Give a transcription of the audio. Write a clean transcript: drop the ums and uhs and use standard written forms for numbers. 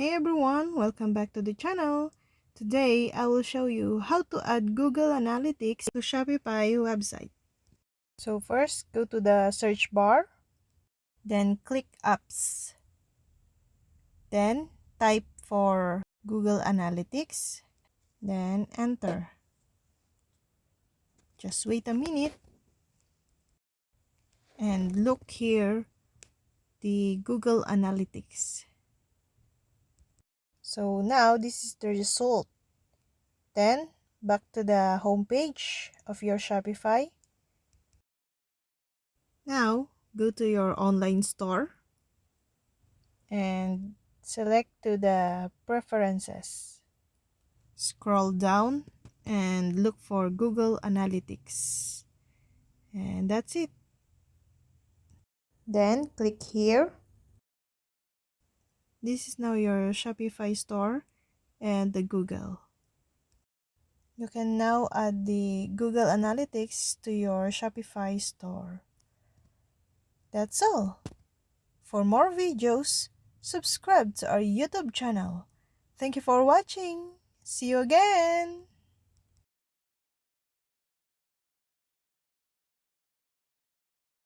Hey everyone, welcome back to the channel. Today, I will show you how to add Google Analytics to Shopify website. So first, go to the search bar, then click Apps. Then type for Google Analytics, then enter. Just wait a minute and look here, the Google Analytics. So now this is the result. Then back to the home page of your Shopify. Now, go to your online store and select to the preferences. Scroll down and look for Google Analytics. And that's it. Then click here. This is now your Shopify store and the Google. You can now add the Google Analytics to your Shopify store. That's all. For more videos, subscribe to our YouTube channel. Thank you for watching. See you again!